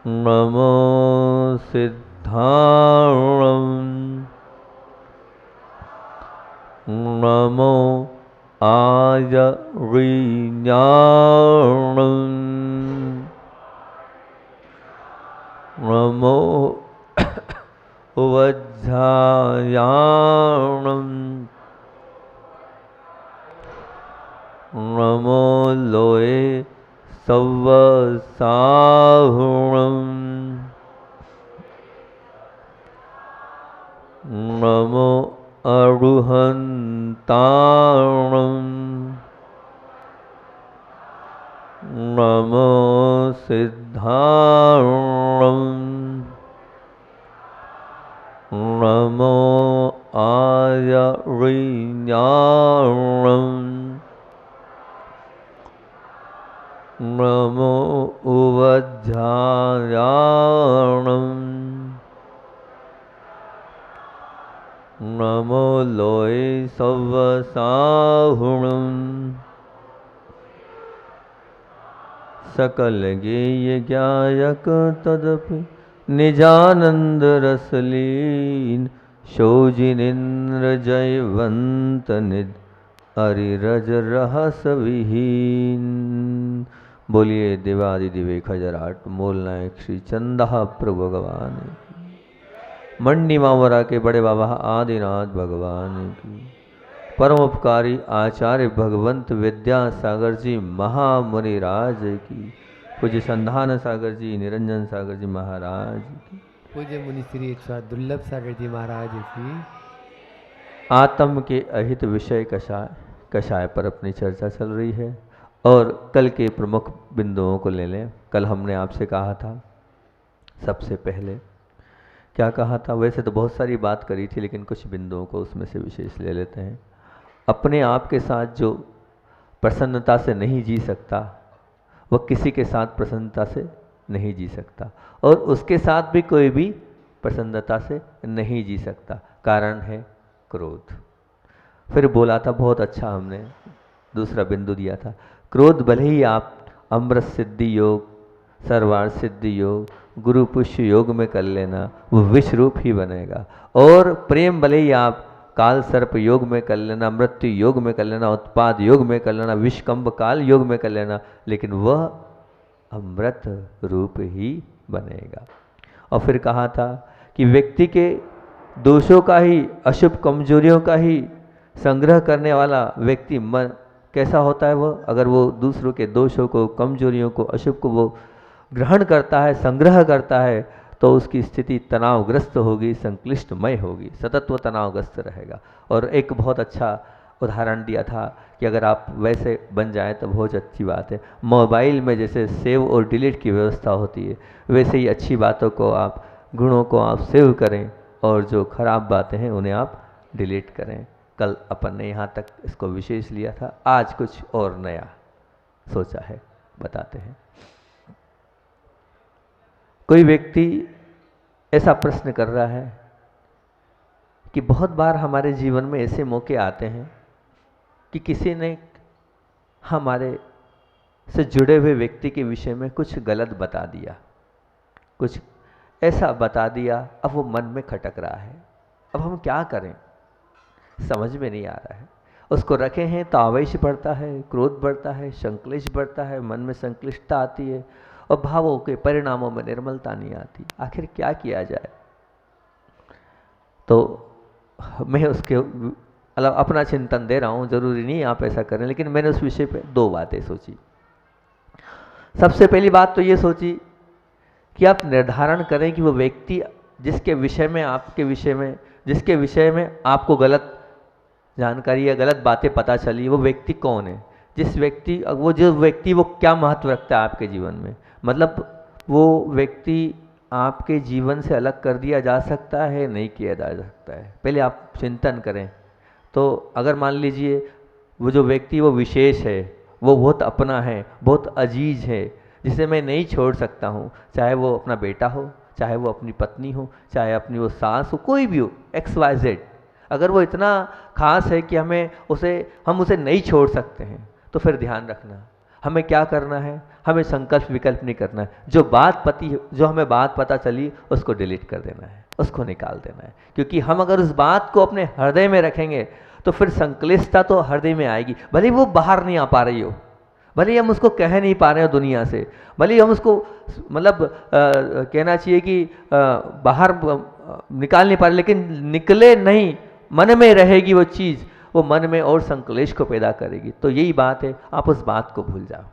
नमो सिद्धाणं नमो आयर्ज्ञानं नमो वज्रायाणं नमो लोये सवसाहुणं नमो अरुहन्ताणं नमो सिद्धाणं नमो आयर्ज्ञानं नमो वज्रायाणं नमो लोये सवसाहुणं सकल गेय ज्ञायक तदपि निजानंदरसलीन शोजिनेन्द्र जयवंत निध अरिरज रहस विहीन। बोलिए देवादिदेव 1008 मूल नायक श्री चंदा प्रभु भगवान की, मंडी मावरा के बड़े बाबा आदिनाथ भगवान की, परमोपकारी आचार्य भगवंत विद्यासागर जी महामुनि राज की, पूज्य संधान सागर जी निरंजन सागर जी महाराज की, पूज्य मुनि श्री दुर्लभ सागर जी महाराज की। आत्म के अहित विषय कषाय पर अपनी चर्चा चल रही है और कल के प्रमुख बिंदुओं को ले लें। कल हमने आपसे कहा था, सबसे पहले क्या कहा था, वैसे तो बहुत सारी बात करी थी लेकिन कुछ बिंदुओं को उसमें से विशेष ले लेते हैं। अपने आप के साथ जो प्रसन्नता से नहीं जी सकता वह किसी के साथ प्रसन्नता से नहीं जी सकता और उसके साथ भी कोई भी प्रसन्नता से नहीं जी सकता। कारण है क्रोध। फिर बोला था बहुत अच्छा, हमने दूसरा बिंदु दिया था, क्रोध भले ही आप अमृत सिद्धि योग, सर्वार्थ सिद्धि योग, गुरु पुष्य योग में कर लेना, वो विष रूप ही बनेगा। और प्रेम भले ही आप काल सर्प योग में कर लेना, मृत्यु योग में कर लेना, उत्पाद योग में कर लेना, विषकंभ काल योग में कर लेना, लेकिन वह अमृत रूप ही बनेगा। और फिर कहा था कि व्यक्ति के दोषों का ही, अशुभ कमजोरियों का ही संग्रह करने वाला व्यक्ति मन कैसा होता है वह, अगर वो दूसरों के दोषों को, कमजोरियों को, अशुभ को वो ग्रहण करता है, संग्रह करता है, तो उसकी स्थिति तनावग्रस्त होगी, संक्लिष्टमय होगी, सतत वो तनावग्रस्त रहेगा। और एक बहुत अच्छा उदाहरण दिया था कि अगर आप वैसे बन जाएं तो बहुत अच्छी बात है। मोबाइल में जैसे सेव और डिलीट की व्यवस्था होती है, वैसे ही अच्छी बातों को आप, गुणों को आप सेव करें और जो खराब बातें हैं उन्हें आप डिलीट करें। कल अपन ने यहाँ तक इसको विशेष लिया था, आज कुछ और नया सोचा है, बताते हैं। कोई व्यक्ति ऐसा प्रश्न कर रहा है कि बहुत बार हमारे जीवन में ऐसे मौके आते हैं कि किसी ने हमारे से जुड़े हुए व्यक्ति के विषय में कुछ गलत बता दिया, कुछ ऐसा बता दिया, अब वो मन में खटक रहा है। अब हम क्या करें, समझ में नहीं आ रहा है। उसको रखे हैं तो आवेश बढ़ता है, क्रोध बढ़ता है, संक्लेश बढ़ता है, मन में संक्लिष्टता आती है और भावों के परिणामों में निर्मलता नहीं आती। आखिर क्या किया जाए? तो मैं उसके मतलब अपना चिंतन दे रहा हूँ, जरूरी नहीं आप ऐसा करें, लेकिन मैंने उस विषय पे दो बातें सोची। सबसे पहली बात तो ये सोची कि आप निर्धारण करें कि वो व्यक्ति जिसके विषय में, आपके विषय में, जिसके विषय में आपको गलत जानकारी या गलत बातें पता चली, वो व्यक्ति कौन है। जो व्यक्ति वो क्या महत्व रखता है आपके जीवन में, मतलब वो व्यक्ति आपके जीवन से अलग कर दिया जा सकता है, नहीं किया जा सकता है, पहले आप चिंतन करें। तो अगर मान लीजिए वो जो व्यक्ति वो विशेष है, वो बहुत अपना है, बहुत अजीज है, जिसे मैं नहीं छोड़ सकता हूँ, चाहे वो अपना बेटा हो, चाहे वो अपनी पत्नी हो, चाहे अपनी वो सास हो, कोई भी हो, XYZ, अगर वो इतना खास है कि हम उसे नहीं छोड़ सकते हैं, तो फिर ध्यान रखना हमें क्या करना है, हमें संकल्प विकल्प नहीं करना है। जो हमें बात पता चली उसको डिलीट कर देना है, उसको निकाल देना है। क्योंकि हम अगर उस बात को अपने हृदय में रखेंगे तो फिर संक्लिष्टता तो हृदय में आएगी, भले ही वो बाहर नहीं आ पा रही हो, भले ही हम उसको कह नहीं पा रहे हो दुनिया से, भले ही हम उसको मतलब कहना चाहिए कि बाहर निकाल नहीं पा रहे, लेकिन निकले नहीं, मन में रहेगी वो चीज़, वो मन में और संक्लेश को पैदा करेगी। तो यही बात है, आप उस बात को भूल जाओ।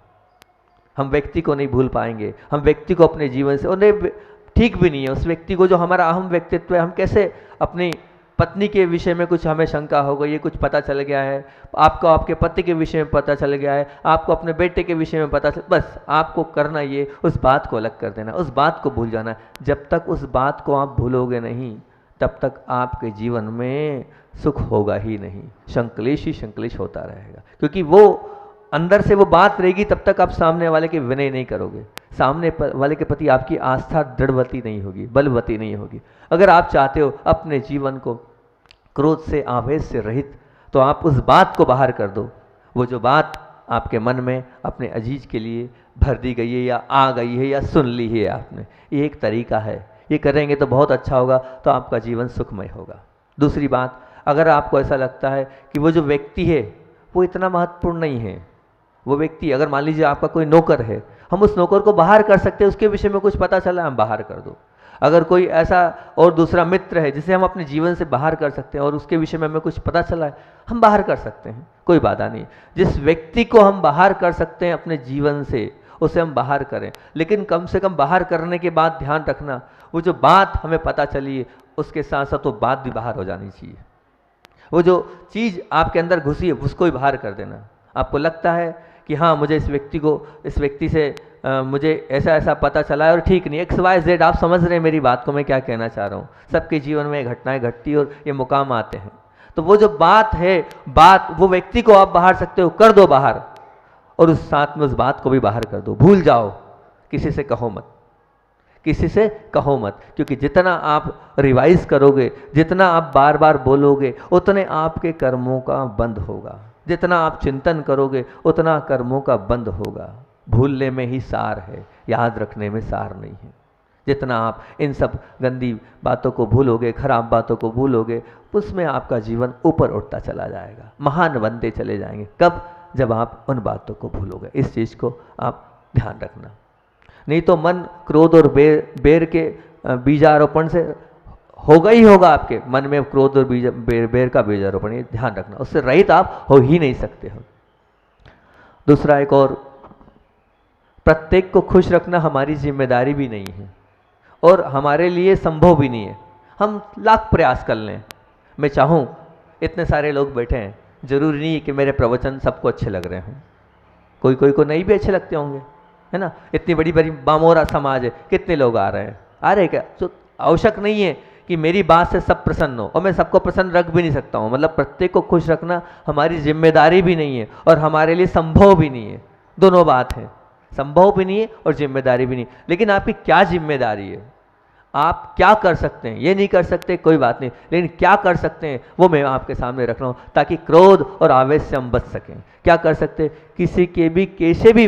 हम व्यक्ति को नहीं भूल पाएंगे, हम व्यक्ति को अपने जीवन से, उन्हें ठीक भी नहीं है उस व्यक्ति को जो हमारा अहम व्यक्तित्व है। हम कैसे अपनी पत्नी के विषय में कुछ हमें शंका हो गई, ये कुछ पता चल गया है, आपको आपके पति के विषय में पता चल गया है, आपको अपने बेटे के विषय में पता चल, बस आपको करना ये, उस बात को अलग कर देना, उस बात को भूल जाना। जब तक उस बात को आप भूलोगे नहीं तब तक आपके जीवन में सुख होगा ही नहीं, संक्लेश ही संक्लेश होता रहेगा। क्योंकि वो अंदर से वो बात रहेगी तब तक आप सामने वाले के विनय नहीं करोगे, सामने वाले के प्रति आपकी आस्था दृढ़वती नहीं होगी, बलवती नहीं होगी। अगर आप चाहते हो अपने जीवन को क्रोध से, आवेश से रहित, तो आप उस बात को बाहर कर दो। वो जो बात आपके मन में अपने अजीज के लिए भर दी गई है या आ गई है या सुन ली है आपने, ये एक तरीका है। ये करेंगे तो बहुत अच्छा होगा, तो आपका जीवन सुखमय होगा। दूसरी बात, अगर आपको ऐसा लगता है कि वो जो व्यक्ति है वो इतना महत्वपूर्ण नहीं है, वो व्यक्ति, अगर मान लीजिए आपका कोई नौकर है, हम उस नौकर को बाहर कर सकते हैं, उसके विषय में कुछ पता चला हम बाहर कर दो। अगर कोई ऐसा और दूसरा मित्र है जिसे हम अपने जीवन से बाहर कर सकते हैं और उसके विषय में हमें कुछ पता चला है, हम बाहर कर सकते हैं, कोई बाधा नहीं। जिस व्यक्ति को हम बाहर कर सकते हैं अपने जीवन से, उसे हम बाहर करें। लेकिन कम से कम बाहर करने के बाद ध्यान रखना, वो जो बात हमें पता चली है उसके साथ साथ वो बात भी बाहर हो जानी चाहिए। वो जो चीज़ आपके अंदर घुसी है उसको ही बाहर कर देना। आपको लगता है कि हाँ, मुझे इस व्यक्ति से मुझे ऐसा ऐसा पता चला है और ठीक नहीं, XYZ, आप समझ रहे हैं मेरी बात को मैं क्या कहना चाह रहा हूँ। सबके जीवन में घटनाएं घटती और ये मुकाम आते हैं। तो वो जो बात है, वो व्यक्ति को आप बाहर सकते हो, कर दो बाहर, और उस साथ में उस बात को भी बाहर कर दो, भूल जाओ, किसी से कहो मत, किसी से कहो मत। क्योंकि जितना आप रिवाइज करोगे, जितना आप बार बार बोलोगे, उतने आपके कर्मों का बंध होगा। जितना आप चिंतन करोगे उतना कर्मों का बंध होगा। भूलने में ही सार है, याद रखने में सार नहीं है। जितना आप इन सब गंदी बातों को भूलोगे, खराब बातों को भूलोगे, उसमें आपका जीवन ऊपर उठता चला जाएगा, महान बनते चले जाएंगे। कब? जब आप उन बातों को भूलोगे। इस चीज़ को आप ध्यान रखना। नहीं तो मन क्रोध और बेर के बीजारोपण से होगा ही होगा, आपके मन में क्रोध और बेर का बीजारोपण, ये ध्यान रखना, उससे रहित आप हो ही नहीं सकते हो। दूसरा, एक और, प्रत्येक को खुश रखना हमारी जिम्मेदारी भी नहीं है और हमारे लिए संभव भी नहीं है। हम लाख प्रयास कर लें, मैं चाहूँ इतने सारे लोग बैठे हैं, जरूरी नहीं है कि मेरे प्रवचन सबको अच्छे लग रहे हों, कोई को नहीं भी अच्छे लगते होंगे, है ना। इतनी बड़ी बड़ी बामोरा समाज है, कितने लोग आ रहे हैं, आ रहे क्या? तो आवश्यक नहीं है कि मेरी बात से सब प्रसन्न हो, और मैं सबको प्रसन्न रख भी नहीं सकता हूँ। मतलब प्रत्येक को खुश रखना हमारी जिम्मेदारी भी नहीं है और हमारे लिए संभव भी नहीं है। दोनों बात है, संभव भी नहीं है और जिम्मेदारी भी नहीं। लेकिन आपकी क्या जिम्मेदारी है, आप क्या कर सकते हैं? ये नहीं कर सकते, कोई बात नहीं, लेकिन क्या कर सकते हैं वो मैं आपके सामने रख रहा हूँ, ताकि क्रोध और आवेश से हम बच सकें। क्या कर सकते हैं? किसी के भी कैसे भी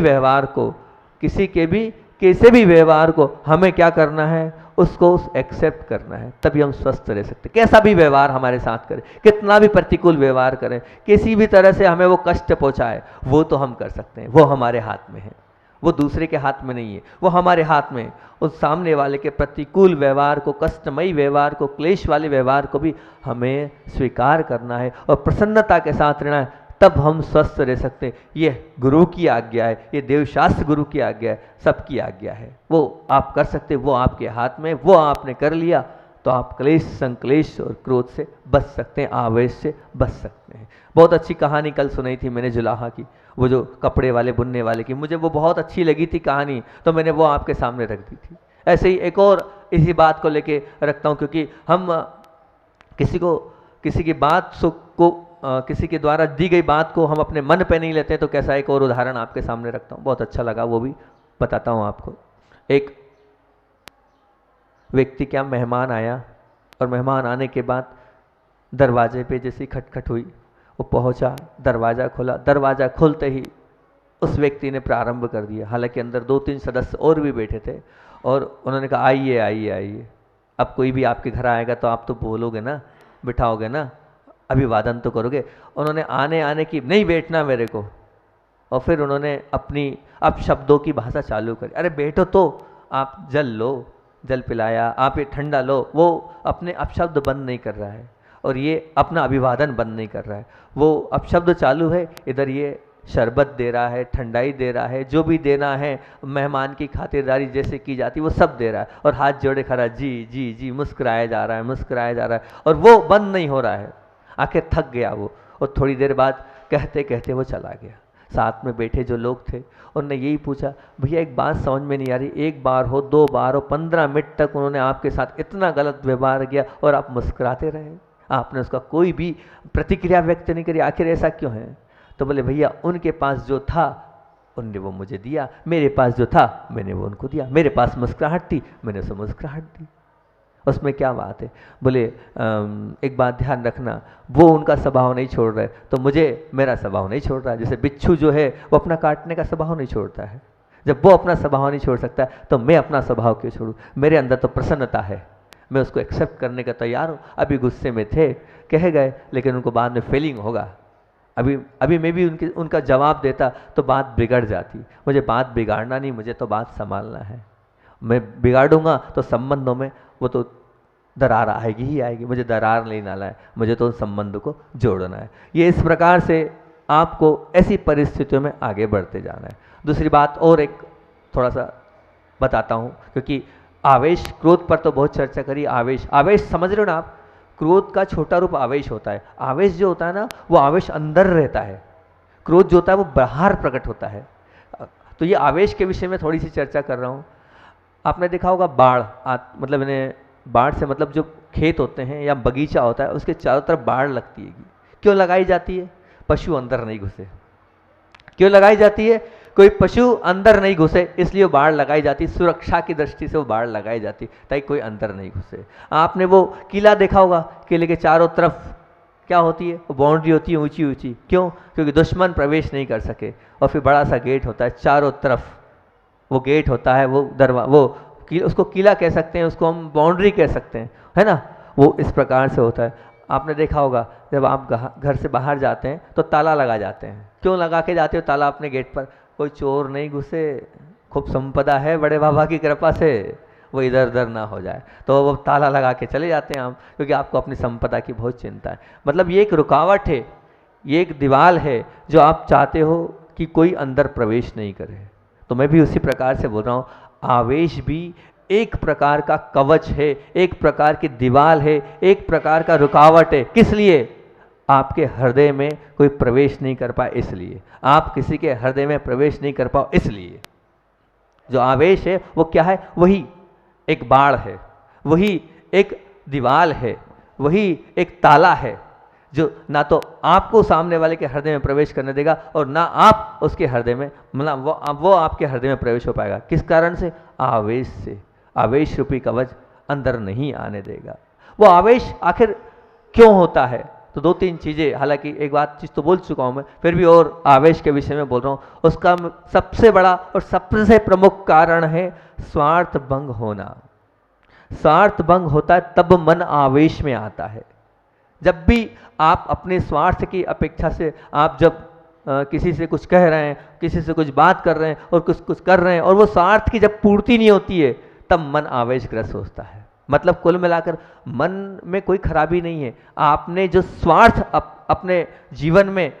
व्यवहार को हमें क्या करना है, उसको एक्सेप्ट करना है, तभी हम स्वस्थ रह सकते। कैसा भी व्यवहार हमारे साथ करें, कितना भी प्रतिकूल व्यवहार करें, किसी भी तरह से हमें वो कष्ट पहुंचाए, वो तो हम कर सकते हैं, वो हमारे हाथ में है, वो दूसरे के हाथ में नहीं है, वो हमारे हाथ में। उस सामने वाले के प्रतिकूल व्यवहार को, कष्टमयी व्यवहार को, क्लेश वाले व्यवहार को भी हमें स्वीकार करना है और प्रसन्नता के साथ रहना है, तब हम स्वस्थ रह सकते हैं। ये गुरु की आज्ञा है, ये देवशास्त्र गुरु की आज्ञा है, सबकी आज्ञा है। वो आप कर सकते, वो आपके हाथ में, वो आपने कर लिया तो आप क्लेश, संक्लेश और क्रोध से बच सकते हैं, आवेश से बच सकते हैं। बहुत अच्छी कहानी कल सुनाई थी मैंने जुलाहा की, वो जो कपड़े वाले बुनने वाले की, मुझे वो बहुत अच्छी लगी थी कहानी, तो मैंने वो आपके सामने रख दी थी। ऐसे ही एक और इसी बात को लेके रखता हूँ, क्योंकि हम किसी की बात को किसी के द्वारा दी गई बात को हम अपने मन पे नहीं लेते, तो कैसा एक और उदाहरण आपके सामने रखता हूँ, बहुत अच्छा लगा, वो भी बताता हूँ आपको। एक व्यक्ति, क्या मेहमान आया, और मेहमान आने के बाद दरवाजे पे जैसी खटखट हुई, वो पहुंचा, दरवाज़ा खोला, दरवाज़ा खोलते ही उस व्यक्ति ने प्रारंभ कर दिया। हालांकि अंदर 2-3 सदस्य और भी बैठे थे और उन्होंने कहा आइए आइए आइए, अब कोई भी आपके घर आएगा तो आप तो बोलोगे ना, बिठाओगे ना, अभिवादन तो करोगे। उन्होंने आने आने की, नहीं बैठना मेरे को। और फिर उन्होंने अपनी अब शब्दों की भाषा चालू करी, अरे बैठो तो, आप जल लो, जल पिलाया, आप ये ठंडा लो। वो अपने अपशब्द बंद नहीं कर रहा है और ये अपना अभिवादन बंद नहीं कर रहा है। वो अपशब्द चालू है, इधर ये शरबत दे रहा है, ठंडाई दे रहा है, जो भी देना है, मेहमान की खातिरदारी जैसे की जाती है वो सब दे रहा है। और हाथ जोड़े खड़ा, जी जी जी, मुस्कुराया जा रहा है, मुस्कुराया जा रहा है, और वो बंद नहीं हो रहा है। आखिर थक गया वो, और थोड़ी देर बाद कहते कहते वो चला गया। साथ में बैठे जो लोग थे उन्होंने यही पूछा, भैया एक बात समझ में नहीं आ रही, एक बार हो, 2 बार हो, 15 मिनट तक उन्होंने आपके साथ इतना गलत व्यवहार किया और आप मुस्कुराते रहे, आपने उसका कोई भी प्रतिक्रिया व्यक्त नहीं करी, आखिर ऐसा क्यों है? तो बोले भैया उनके पास जो था उनने वो मुझे दिया, मेरे पास जो था मैंने वो उनको दिया, मेरे पास मुस्कुराहट थी मैंने उसे मुस्कुराहट दी, उसमें क्या बात है? बोले एक बात ध्यान रखना, वो उनका स्वभाव नहीं छोड़ रहे तो मुझे मेरा स्वभाव नहीं छोड़ रहा। जैसे बिच्छू जो है वो अपना काटने का स्वभाव नहीं छोड़ता है, जब वो अपना स्वभाव नहीं छोड़ सकता तो मैं अपना स्वभाव क्यों छोड़ूं? मेरे अंदर तो प्रसन्नता है, मैं उसको एक्सेप्ट करने का तैयार हूँ। अभी गुस्से में थे, कह गए, लेकिन उनको बाद में फीलिंग होगा। अभी मैं भी उनका जवाब देता तो बात बिगड़ जाती। मुझे बात बिगाड़ना नहीं, मुझे तो बात संभालना है। मैं बिगाड़ूंगा तो संबंधों में वो तो दरार आएगी ही आएगी, मुझे दरार नहीं डालना है, मुझे तो उन संबंध को जोड़ना है। ये इस प्रकार से आपको ऐसी परिस्थितियों में आगे बढ़ते जाना है। दूसरी बात और एक थोड़ा सा बताता हूँ, क्योंकि आवेश, क्रोध पर तो बहुत चर्चा करी। आवेश, आवेश समझ रहे हो ना आप? क्रोध का छोटा रूप आवेश होता है। आवेश जो होता है ना, वो आवेश अंदर रहता है, क्रोध जो होता है वो बाहर प्रकट होता है। तो ये आवेश के विषय में थोड़ी सी चर्चा कर रहा हूँ। आपने देखा होगा बाढ़, मतलब इन्हें बाढ़ से मतलब जो खेत होते हैं या बगीचा होता है उसके चारों तरफ बाढ़ लगती है। क्यों लगाई जाती है? पशु अंदर नहीं घुसे। क्यों लगाई जाती है? कोई पशु अंदर नहीं घुसे, इसलिए वो बाढ़ लगाई जाती है। सुरक्षा की दृष्टि से वो बाढ़ लगाई जाती है ताकि कोई अंदर नहीं घुसे। आपने वो किला देखा होगा, किले के चारों तरफ क्या होती है? वो बाउंड्री होती है ऊंची ऊंची। क्यों? क्योंकि दुश्मन प्रवेश नहीं कर सके। और फिर बड़ा सा गेट होता है चारों तरफ, वो गेट होता है, वो उसको किला कह सकते हैं, उसको हम बाउंड्री कह सकते हैं, है ना? वो इस प्रकार से होता है। आपने देखा होगा जब आप घर से बाहर जाते हैं तो ताला लगा जाते हैं। क्यों लगा के जाते हो ताला अपने गेट पर? कोई चोर नहीं घुसे, खूब संपदा है बड़े बाबा की कृपा से, वो इधर उधर ना हो जाए, तो वो ताला लगा के चले जाते हैं हम, क्योंकि आपको अपनी संपदा की बहुत चिंता है। मतलब ये एक रुकावट है, ये एक दीवार है जो आप चाहते हो कि कोई अंदर प्रवेश नहीं करे। तो मैं भी उसी प्रकार से बोल रहा हूँ, आवेश भी एक प्रकार का कवच है, एक प्रकार की दीवार है, एक प्रकार का रुकावट है। किस लिए? आपके हृदय में कोई प्रवेश नहीं कर पाए इसलिए, आप किसी के हृदय में प्रवेश नहीं कर पाओ इसलिए। जो आवेश है वो क्या है? वही एक बाढ़ है, वही एक दीवार है, वही एक ताला है जो ना तो आपको सामने वाले के हृदय में प्रवेश करने देगा और ना आप उसके हृदय में, मतलब वो आपके हृदय में प्रवेश हो पाएगा। किस कारण से? आवेश से। आवेश रूपी कवच अंदर नहीं आने देगा। वो आवेश आखिर क्यों होता है? तो 2-3 चीज़ें, हालांकि एक बात चीज़ तो बोल चुका हूँ मैं, फिर भी और आवेश के विषय में बोल रहा हूँ। उसका सबसे बड़ा और सबसे प्रमुख कारण है स्वार्थ भंग होना। स्वार्थ भंग होता है तब मन आवेश में आता है। जब भी आप अपने स्वार्थ की अपेक्षा से, आप जब किसी से कुछ कह रहे हैं, किसी से कुछ बात कर रहे हैं और कुछ कर रहे हैं और वो स्वार्थ की जब पूर्ति नहीं होती है, तब मन आवेशग्रस्त होता है। मतलब कुल मिलाकर मन में कोई खराबी नहीं है, आपने जो स्वार्थ अपने जीवन में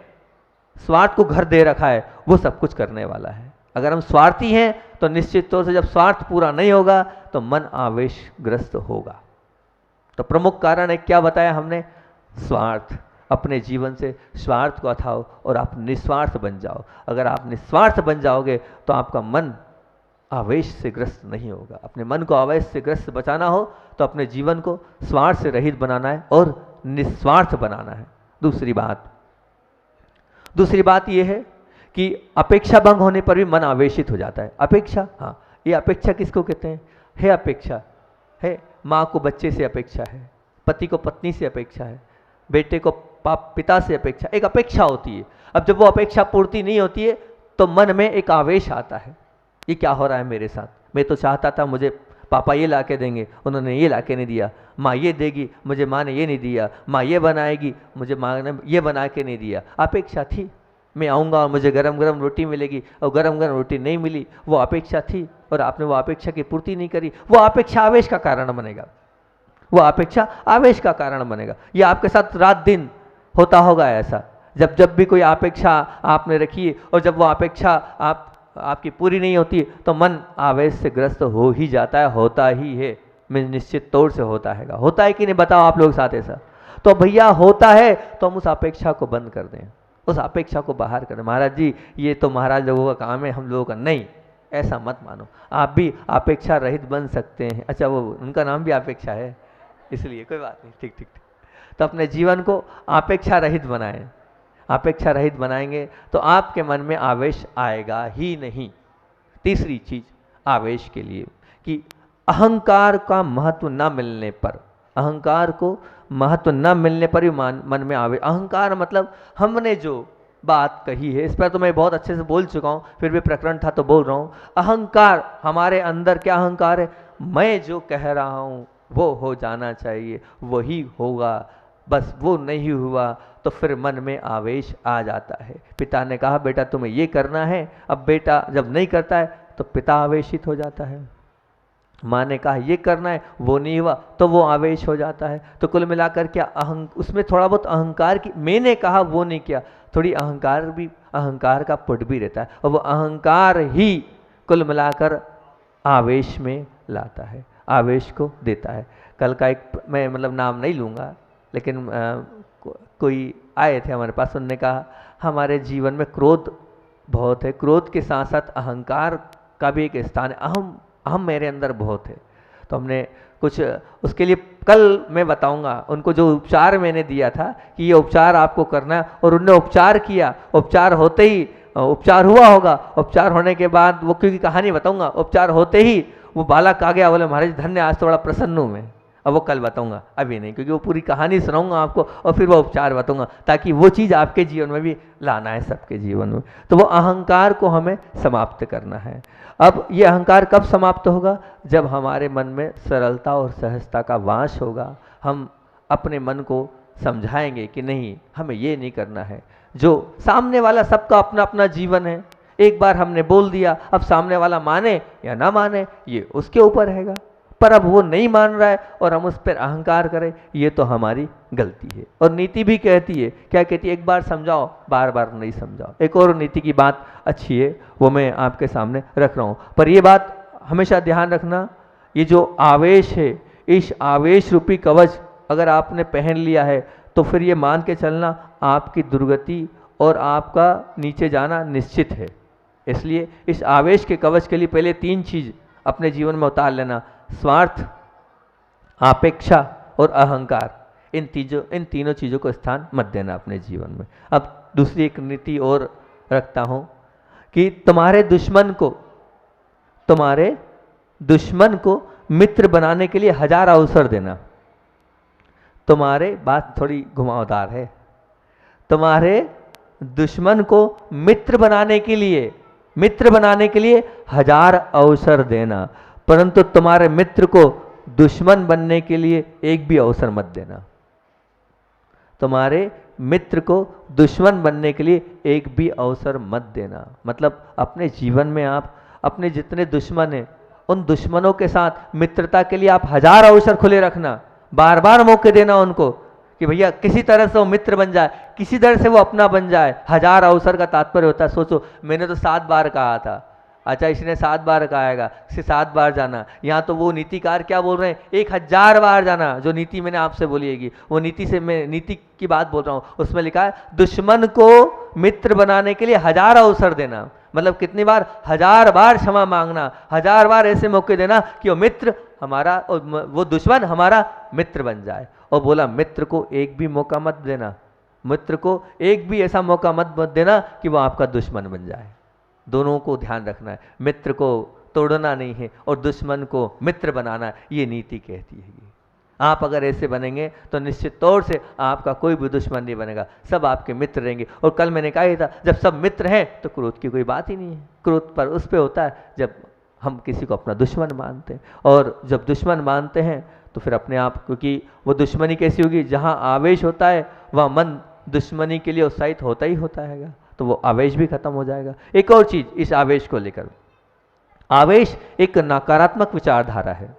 स्वार्थ को घर दे रखा है वो सब कुछ करने वाला है। अगर हम स्वार्थी हैं तो निश्चित तौर से जब स्वार्थ पूरा नहीं होगा तो मन आवेशग्रस्त होगा। तो प्रमुख कारण है, क्या बताया हमने? स्वार्थ। अपने जीवन से स्वार्थ को हटाओ और आप निस्वार्थ बन जाओ। अगर आप निस्वार्थ बन जाओगे तो आपका मन आवेश से ग्रस्त नहीं होगा। अपने मन को आवेश से ग्रस्त बचाना हो तो अपने जीवन को स्वार्थ से रहित बनाना है और निस्वार्थ बनाना है। दूसरी बात यह है कि अपेक्षा भंग होने पर भी मन आवेशित हो जाता है। अपेक्षा, हाँ, ये अपेक्षा किसको कहते हैं? है अपेक्षा है, माँ को बच्चे से अपेक्षा है, पति को पत्नी से अपेक्षा है, बेटे को पिता से अपेक्षा, एक अपेक्षा होती है। अब जब वो अपेक्षा पूर्ति नहीं होती है तो मन में एक आवेश आता है, ये क्या हो रहा है मेरे साथ, मैं तो चाहता था मुझे पापा ये ला के देंगे, उन्होंने ये ला के नहीं दिया, माँ ये देगी, मुझे माँ ने ये नहीं दिया, माँ ये बनाएगी, मुझे माँ ने ये बना के नहीं दिया। अपेक्षा थी मैं आऊँगा और मुझे गरम गरम रोटी मिलेगी, और गरम गरम रोटी नहीं मिली, वो अपेक्षा थी और आपने वो अपेक्षा की पूर्ति नहीं करी। वो अपेक्षा आवेश का कारण बनेगा, वो अपेक्षा आवेश का कारण बनेगा। ये आपके साथ रात दिन होता होगा ऐसा, जब जब भी कोई अपेक्षा आपने रखी है और जब वो अपेक्षा आपकी पूरी नहीं होती तो मन आवेश से ग्रस्त हो ही जाता है, होता ही है, मैं निश्चित तौर से होता है। होता है कि नहीं बताओ आप लोग साथ ऐसा? तो भैया होता है तो हम उस अपेक्षा को बंद कर दें, उस अपेक्षा को बाहर करें। महाराज जी ये तो महाराज लोगों का काम है, हम लोगों का नहीं, ऐसा मत मानो। आप भी अपेक्षा रहित बन सकते हैं। अच्छा वो उनका नाम भी अपेक्षा है, इसलिए कोई बात नहीं, ठीक ठीक ठीक। तो अपने जीवन को अपेक्षा रहित बनाएं, अपेक्षा रहित बनाएंगे तो आपके मन में आवेश आएगा ही नहीं। तीसरी चीज आवेश के लिए कि अहंकार का महत्व न मिलने पर, अहंकार को महत्व न मिलने पर भी मन में आवेश। अहंकार मतलब हमने जो बात कही है, इस पर तो मैं बहुत अच्छे से बोल चुका हूँ, फिर भी प्रकरण था तो बोल रहा हूँ। अहंकार, हमारे अंदर क्या अहंकार है? मैं जो कह रहा हूँ वो हो जाना चाहिए, वही होगा, बस वो नहीं हुआ तो फिर मन में आवेश आ जाता है। पिता ने कहा बेटा तुम्हें ये करना है, अब बेटा जब नहीं करता है तो पिता आवेशित हो जाता है। माँ ने कहा ये करना है, वो नहीं हुआ तो वो आवेश हो जाता है। तो कुल मिलाकर क्या उसमें थोड़ा बहुत अहंकार की, मैंने कहा वो नहीं किया, थोड़ी अहंकार भी, अहंकार का पुट भी रहता है, और वो अहंकार ही कुल मिलाकर आवेश में लाता है, आवेश को देता है। कल का एक, मैं मतलब नाम नहीं लूँगा, लेकिन कोई आए थे हमारे पास, उन्होंने कहा हमारे जीवन में क्रोध बहुत है, क्रोध के साथ साथ अहंकार का भी एक स्थान है, अहम मेरे अंदर बहुत है। तो हमने कुछ उसके लिए कल मैं बताऊंगा उनको जो उपचार मैंने दिया था कि ये उपचार आपको करना है, और उनने उपचार किया, उपचार होते ही उपचार हुआ होगा, उपचार होने के बाद वो क्योंकि कहानी बताऊंगा, उपचार होते ही वो बालक आ गया, बोले महाराज धन्य आज तो बड़ा प्रसन्न हूँ मैं। अब वो कल बताऊंगा, अभी नहीं, क्योंकि वो पूरी कहानी सुनाऊंगा आपको और फिर वो उपचार बताऊंगा, ताकि वो चीज़ आपके जीवन में भी लाना है, सबके जीवन में। तो वो अहंकार को हमें समाप्त करना है। अब ये अहंकार कब समाप्त होगा? जब हमारे मन में सरलता और सहजता का वास होगा। हम अपने मन को समझाएंगे कि नहीं हमें ये नहीं करना है। जो सामने वाला, सबका अपना अपना जीवन है, एक बार हमने बोल दिया, अब सामने वाला माने या ना माने ये उसके ऊपर रहेगा, पर अब वो नहीं मान रहा है और हम उस पर अहंकार करें, ये तो हमारी गलती है। और नीति भी कहती है, क्या कहती है? एक बार समझाओ, बार बार नहीं समझाओ। एक और नीति की बात अच्छी है, वो मैं आपके सामने रख रहा हूँ, पर ये बात हमेशा ध्यान रखना, ये जो आवेश है, इस आवेश रूपी कवच अगर आपने पहन लिया है तो फिर ये मान के चलना आपकी दुर्गति और आपका नीचे जाना निश्चित है। इसलिए इस आवेश के कवच के लिए पहले 3 चीज अपने जीवन में उतार लेना: स्वार्थ, अपेक्षा और अहंकार। इन तीनों चीज़ों को स्थान मत देना अपने जीवन में। अब दूसरी एक नीति और रखता हूं कि तुम्हारे दुश्मन को मित्र बनाने के लिए 1000 अवसर देना। तुम्हारे, बात थोड़ी घुमावदार है, तुम्हारे दुश्मन को मित्र बनाने के लिए 1000 अवसर देना, परंतु तुम्हारे मित्र को दुश्मन बनने के लिए एक भी अवसर मत देना। तुम्हारे मित्र को दुश्मन बनने के लिए एक भी अवसर मत देना। मतलब अपने जीवन में आप अपने जितने दुश्मन हैं उन दुश्मनों के साथ मित्रता के लिए आप 1000 अवसर खुले रखना, बार बार मौके देना उनको कि भैया किसी तरह से वो मित्र बन जाए, किसी तरह से वो अपना बन जाए। 1000 अवसर का तात्पर्य होता है, सोचो मैंने तो 7 बार कहा था, अच्छा इसने 7 बार कहा, इसे 7 बार जाना। यहाँ तो वो नीतिकार क्या बोल रहे हैं? 1000 बार जाना। जो नीति मैंने आपसे बोलिएगी वो नीति से मैं नीति की बात बोल रहा हूँ, उसमें लिखा है दुश्मन को मित्र बनाने के लिए 1000 अवसर देना। मतलब कितनी बार? 1000 बार क्षमा मांगना, 1000 बार ऐसे मौके देना कि वो मित्र हमारा और वो दुश्मन हमारा मित्र बन जाए। और बोला मित्र को एक भी मौका मत देना, मित्र को एक भी ऐसा मौका मत देना कि वो आपका दुश्मन बन जाए। दोनों को ध्यान रखना है, मित्र को तोड़ना नहीं है और दुश्मन को मित्र बनाना, ये नीति कहती है। आप अगर ऐसे बनेंगे तो निश्चित तौर से आपका कोई भी दुश्मन नहीं बनेगा, सब आपके मित्र रहेंगे। और कल मैंने कहा ही था, जब सब मित्र हैं तो क्रोध की कोई बात ही नहीं है। क्रोध पर उस पे होता है जब हम किसी को अपना दुश्मन मानते हैं, और जब दुश्मन मानते हैं तो फिर अपने आप, क्योंकि वो दुश्मनी कैसी होगी, जहाँ आवेश होता है वहाँ मन दुश्मनी के लिए उत्साहित होता ही होता है, तो वो आवेश भी खत्म हो जाएगा। एक और चीज इस आवेश को लेकर, आवेश एक नकारात्मक विचारधारा है।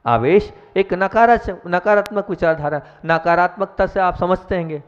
आवेश एक नकारात्मक विचारधारा। नकारात्मकता से आप समझते हैं,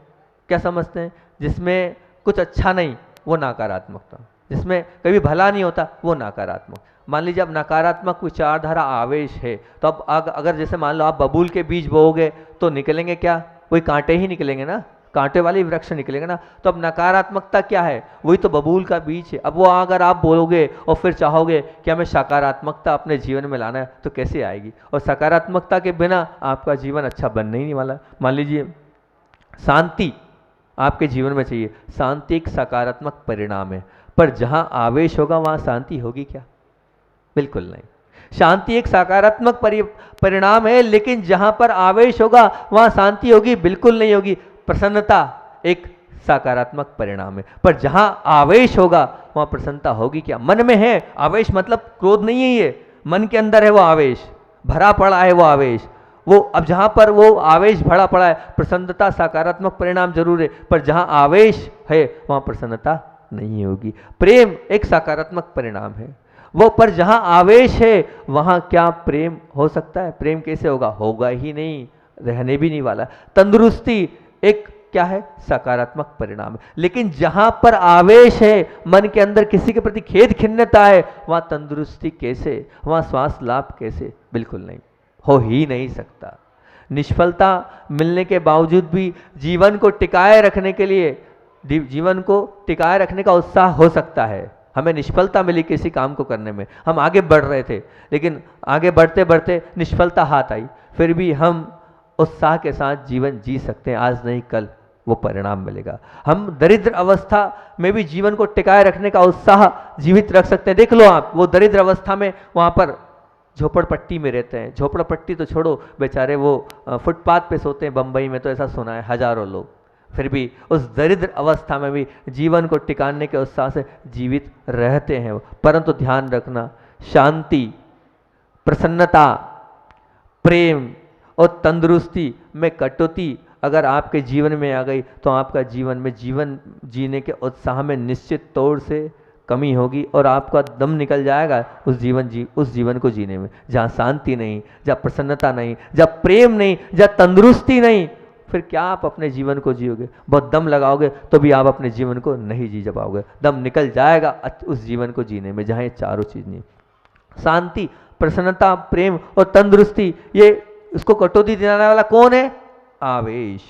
क्या समझते हैं? जिसमें कुछ अच्छा नहीं वो नकारात्मकता, जिसमें कभी भला नहीं होता वो नकारात्मक। मान लीजिए अब नकारात्मक विचारधारा आवेश है, तो अब अगर जैसे मान लो आप बबूल के बीज बोओगे तो निकलेंगे क्या? वही कांटे ही निकलेंगे ना, कांटे वाले वृक्ष निकलेंगे ना। तो अब नकारात्मकता क्या है? वही तो बबूल का बीज है। अब वो अगर आप बोलोगे और फिर चाहोगे कि हमें सकारात्मकता अपने जीवन में लाना है, तो कैसे आएगी? और सकारात्मकता के बिना आपका जीवन अच्छा बनने ही नहीं वाला। मान लीजिए शांति आपके जीवन में चाहिए, शांति एक सकारात्मक परिणाम है, पर जहां आवेश होगा वहां शांति होगी क्या? बिल्कुल नहीं। शांति एक सकारात्मक परिणाम है, लेकिन जहां पर आवेश होगा वहां शांति होगी? बिल्कुल नहीं होगी। प्रसन्नता एक सकारात्मक परिणाम है, पर जहां आवेश होगा वहां प्रसन्नता होगी क्या? मन में है आवेश, मतलब क्रोध नहीं है ये, मन के अंदर है वो आवेश, भरा पड़ा है वो आवेश। वो अब जहां पर वो आवेश भरा पड़ा है, प्रसन्नता सकारात्मक परिणाम जरूर है, पर जहां आवेश है वहां प्रसन्नता नहीं होगी। प्रेम एक सकारात्मक परिणाम है वो, पर जहां आवेश है वहां क्या प्रेम हो सकता है? प्रेम कैसे होगा? होगा ही नहीं, रहने भी नहीं वाला। तंदुरुस्ती एक क्या है? सकारात्मक परिणाम है, लेकिन जहां पर आवेश है, मन के अंदर किसी के प्रति खेद खिन्नता है, वहां तंदुरुस्ती कैसे? वहां श्वास लाभ कैसे? बिल्कुल नहीं, हो ही नहीं सकता। निष्फलता मिलने के बावजूद भी जीवन को टिकाए रखने के लिए, जीवन को टिकाए रखने का उत्साह हो सकता है। हमें निष्फलता मिली किसी काम को करने में, हम आगे बढ़ रहे थे, लेकिन आगे बढ़ते बढ़ते निष्फलता हाथ आई, फिर भी हम उत्साह के साथ जीवन जी सकते हैं। आज नहीं कल वो परिणाम मिलेगा। हम दरिद्र अवस्था में भी जीवन को टिकाए रखने का उत्साह जीवित रख सकते हैं। देख लो आप, वो दरिद्र अवस्था में वहाँ पर झोपड़पट्टी में रहते हैं, झोपड़पट्टी तो छोड़ो, बेचारे वो फुटपाथ पे सोते हैं। बम्बई में तो ऐसा सुना है, हजारों लोग, फिर भी उस दरिद्र अवस्था में भी जीवन को टिकाने के उत्साह से जीवित रहते हैं। परंतु ध्यान रखना, शांति, प्रसन्नता, प्रेम और तंदुरुस्ती में कटौती अगर आपके जीवन में आ गई तो आपका जीवन में जीवन जीने के उत्साह में निश्चित तौर से कमी होगी और आपका दम निकल जाएगा उस जीवन को जीने में। जहाँ शांति नहीं, जहाँ प्रसन्नता नहीं, जहाँ प्रेम नहीं, जहाँ तंदुरुस्ती नहीं, फिर क्या आप अपने जीवन को जियोगे? बहुत दम लगाओगे तो भी आप अपने जीवन को नहीं जी पाओगे। दम निकल जाएगा उस जीवन को जीने में जहाँ ये चारों चीज नहीं, शांति, प्रसन्नता, प्रेम और तंदुरुस्ती। ये इसको कटौती दिलाने वाला कौन है? आवेश।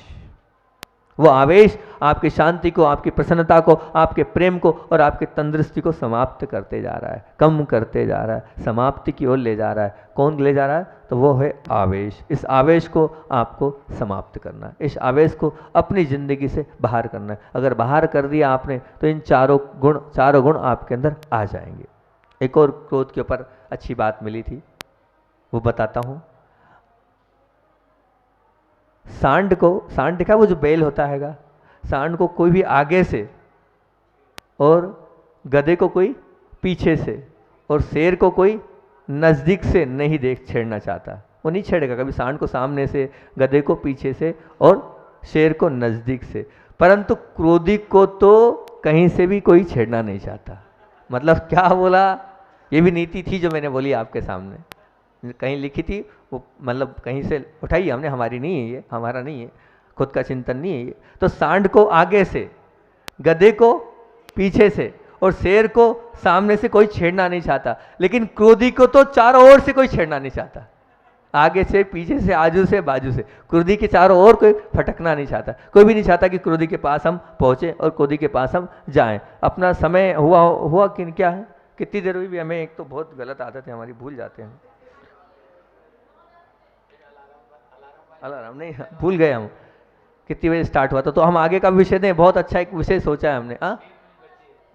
वो आवेश आपकी शांति को, आपकी प्रसन्नता को, आपके प्रेम को और आपकी तंदुरुस्ती को समाप्त करते जा रहा है, कम करते जा रहा है, समाप्ति की ओर ले जा रहा है। कौन ले जा रहा है? तो वो है आवेश। इस आवेश को आपको समाप्त करना है, इस आवेश को अपनी जिंदगी से बाहर करना है। अगर बाहर कर दिया आपने तो इन चारों गुण आपके अंदर आ जाएंगे। एक और क्रोध के ऊपर अच्छी बात मिली थी, वो बताता हूँ। सांड देखा, वो जो बैल होता हैगा, सांड को कोई भी आगे से और गधे को कोई पीछे से और शेर को कोई नज़दीक से नहीं छेड़ना चाहता। वो नहीं छेड़ेगा कभी सांड को सामने से, गधे को पीछे से और शेर को नज़दीक से। परंतु क्रोधी को तो कहीं से भी कोई छेड़ना नहीं चाहता। मतलब क्या बोला? ये भी नीति थी जो मैंने बोली आपके सामने, कहीं लिखी थी, वो मतलब कहीं से उठाई हमने, हमारी नहीं है ये, हमारा नहीं है, खुद का चिंतन नहीं है ये। तो सांड को आगे से, गधे को पीछे से और शेर को सामने से कोई छेड़ना नहीं चाहता, लेकिन क्रोधी को तो चारों ओर से कोई छेड़ना नहीं चाहता, आगे से, पीछे से, आजू से, बाजू से। क्रोधी के चारों ओर कोई फटकना नहीं चाहता। कोई भी नहीं चाहता कि क्रोधी के पास हम पहुंचे और क्रोधी के पास हम जाएं। अपना समय हुआ कि क्या है, कितनी देर हुई भी हमें, एक तो बहुत गलत आदत है हमारी, भूल जाते हैं। अलार्म नहीं, भूल गए हम कितनी बजे स्टार्ट हुआ था। तो हम आगे का विषय दें, बहुत अच्छा एक विषय सोचा है हमने। हाँ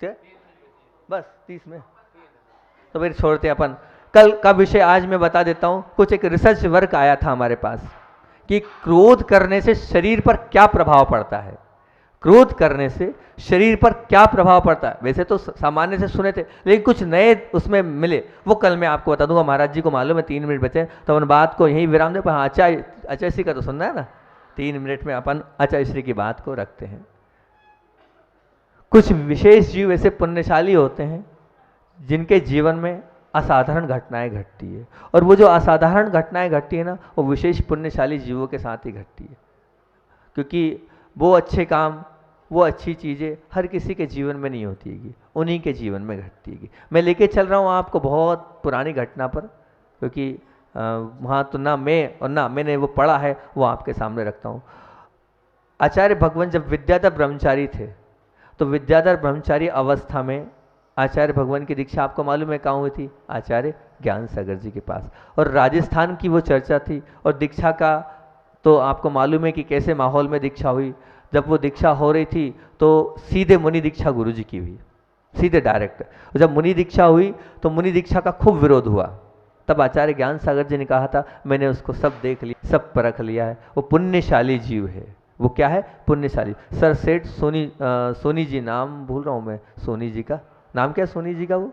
क्या, बस 30 में तो फिर छोड़ते हैं अपन। कल का विषय आज मैं बता देता हूं। कुछ एक रिसर्च वर्क आया था हमारे पास कि क्रोध करने से शरीर पर क्या प्रभाव पड़ता है। क्रोध करने से शरीर पर क्या प्रभाव पड़ता है, वैसे तो सामान्य से सुने थे, लेकिन कुछ नए उसमें मिले, वो कल मैं आपको बता दूंगा। महाराज जी को मालूम है 3 मिनट बचे, तो अपन बात को यहीं विराम दे। हाँ, अच्छा इसी का तो सुनना है ना, 3 मिनट में अपन अच्छा श्री की बात को रखते हैं। कुछ विशेष जीव ऐसे पुण्यशाली होते हैं जिनके जीवन में असाधारण घटनाएं घटती है, और वो जो असाधारण घटनाएं घटती है ना, वो विशेष पुण्यशाली जीवों के साथ ही घटती है, क्योंकि वो अच्छे काम, वो अच्छी चीज़ें हर किसी के जीवन में नहीं होती है, उन्हीं के जीवन में घटती है। मैं लेके चल रहा हूँ आपको बहुत पुरानी घटना पर, क्योंकि वहाँ तो ना मैं और ना मैंने वो पढ़ा है, वो आपके सामने रखता हूँ। आचार्य भगवान जब विद्याधर ब्रह्मचारी थे, तो विद्याधर ब्रह्मचारी अवस्था में आचार्य भगवान की दीक्षा आपको मालूम है कहाँ हुई थी? आचार्य ज्ञान सागर जी के पास। और राजस्थान की वो चर्चा थी, और दीक्षा का तो आपको मालूम है कि कैसे माहौल में दीक्षा हुई। जब वो दीक्षा हो रही थी तो सीधे मुनि दीक्षा गुरु जी की हुई, सीधे डायरेक्ट। जब मुनि दीक्षा हुई तो मुनि दीक्षा का खूब विरोध हुआ। तब आचार्य ज्ञान सागर जी ने कहा था, मैंने उसको सब देख लिया, सब परख लिया है, वो पुण्यशाली जीव है। वो क्या है? पुण्यशाली। सर सेठ सोनी जी, नाम भूल रहा हूँ मैं, सोनी जी का नाम क्या है? सोनी जी का वो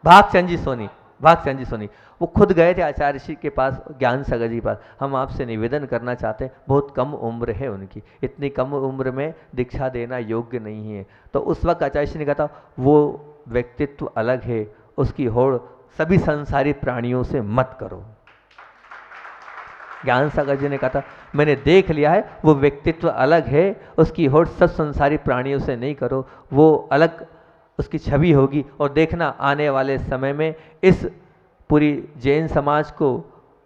भागचंद जी सोनी, भागचंद जी सोनी। वो खुद गए थे आचार्य श्री के पास, ज्ञान सागर जी के पास। हम आपसे निवेदन करना चाहते हैं, बहुत कम उम्र है उनकी, इतनी कम उम्र में दीक्षा देना योग्य नहीं है। तो उस वक्त आचार्य श्री ने कहा था, वो व्यक्तित्व अलग है, उसकी होड़ सभी संसारी प्राणियों से मत करो। ज्ञान सागर जी ने कहा था, मैंने देख लिया है, वो व्यक्तित्व अलग है, उसकी होड़ सब संसारी प्राणियों से नहीं करो, वो अलग उसकी छवि होगी। और देखना आने वाले समय में इस पूरी जैन समाज को,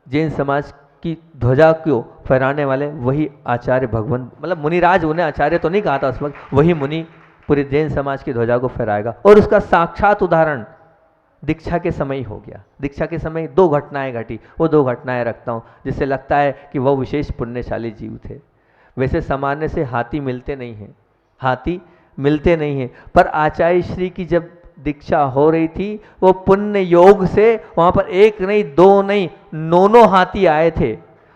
जैन समाज की ध्वजा को फहराने वाले वही आचार्य भगवान, मतलब मुनिराज, उन्हें आचार्य तो नहीं कहा था उस वक्त, वही मुनि पूरी जैन समाज की ध्वजा को फहराएगा। और उसका साक्षात उदाहरण दीक्षा के समय ही हो गया। दीक्षा के समय 2 घटनाएं घटी, वो 2 घटनाएं रखता हूँ, जिससे लगता है कि वो विशेष पुण्यशाली जीव थे। वैसे सामान्य से हाथी मिलते नहीं हैं, हाथी मिलते नहीं हैं, पर आचार्य श्री की जब दीक्षा हो रही थी, वो पुण्य योग से वहाँ पर 1 नहीं 2 नहीं 9 हाथी आए थे।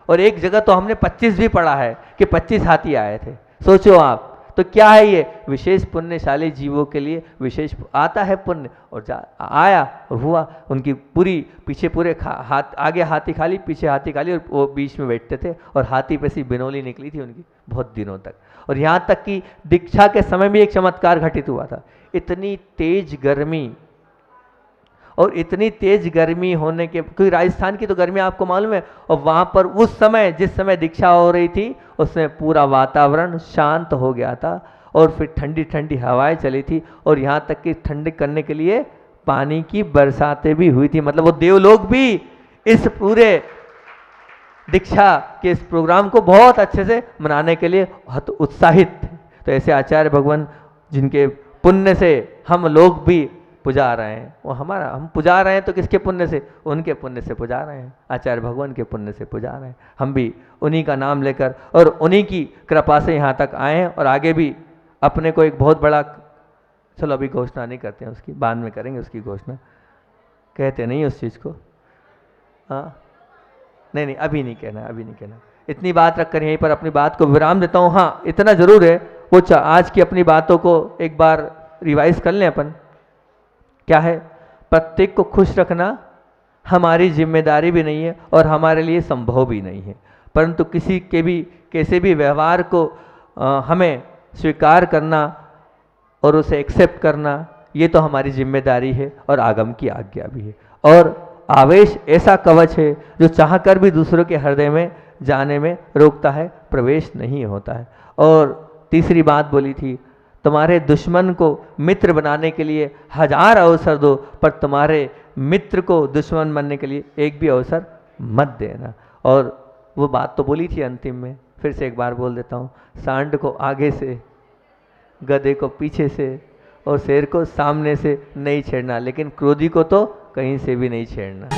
और एक जगह तो हमने 25 भी पढ़ा है कि 25 हाथी आए थे। सोचो आप, तो क्या है ये? विशेष पुण्यशाली जीवों के लिए विशेष आता है पुण्य। और आया और हुआ, उनकी पूरी पीछे पूरे हाथ, आगे हाथी खाली, पीछे हाथी खाली, और वो बीच में बैठते थे, और हाथी पे सी बिनौली निकली थी उनकी बहुत दिनों तक। और यहाँ तक कि दीक्षा के समय भी एक चमत्कार घटित हुआ था। इतनी तेज गर्मी, और इतनी तेज गर्मी होने के, क्योंकि राजस्थान की तो गर्मी आपको मालूम है, और वहाँ पर उस समय जिस समय दीक्षा हो रही थी, उसमें पूरा वातावरण शांत हो गया था, और फिर ठंडी ठंडी हवाएं चली थी, और यहाँ तक कि ठंडी करने के लिए पानी की बरसातें भी हुई थी। मतलब वो देवलोग भी इस पूरे दीक्षा के इस प्रोग्राम को बहुत अच्छे से मनाने के लिए उत्साहित थे। तो ऐसे आचार्य भगवान जिनके पुण्य से हम लोग भी पुजा रहे हैं, वो हमारा, हम पुजा रहे हैं तो किसके पुण्य से? उनके पुण्य से पुजा रहे हैं, आचार्य भगवान के पुण्य से पुजा रहे हैं। हम भी उन्हीं का नाम लेकर और उन्हीं की कृपा से यहाँ तक आए हैं, और आगे भी अपने को एक बहुत बड़ा, चलो अभी घोषणा नहीं करते हैं उसकी, बाद में करेंगे उसकी घोषणा, कहते नहीं उस चीज़ को, हाँ नहीं अभी नहीं कहना, अभी नहीं कहना। इतनी बात रखकर यहीं पर अपनी बात को विराम देता हूँ। हाँ, इतना जरूर है, वो आज की अपनी बातों को एक बार रिवाइज कर लें अपन। क्या है? प्रत्येक को खुश रखना हमारी जिम्मेदारी भी नहीं है और हमारे लिए संभव भी नहीं है, परंतु किसी के भी कैसे भी व्यवहार को हमें स्वीकार करना और उसे एक्सेप्ट करना, ये तो हमारी जिम्मेदारी है और आगम की आज्ञा भी है। और आवेश ऐसा कवच है जो चाहकर भी दूसरों के हृदय में जाने में रोकता है, प्रवेश नहीं होता है। और तीसरी बात बोली थी, तुम्हारे दुश्मन को मित्र बनाने के लिए 1000 अवसर दो, पर तुम्हारे मित्र को दुश्मन बनने के लिए एक भी अवसर मत देना। और वो बात तो बोली थी अंतिम में, फिर से एक बार बोल देता हूँ, सांड को आगे से, गधे को पीछे से और शेर को सामने से नहीं छेड़ना, लेकिन क्रोधी को तो कहीं से भी नहीं छेड़ना।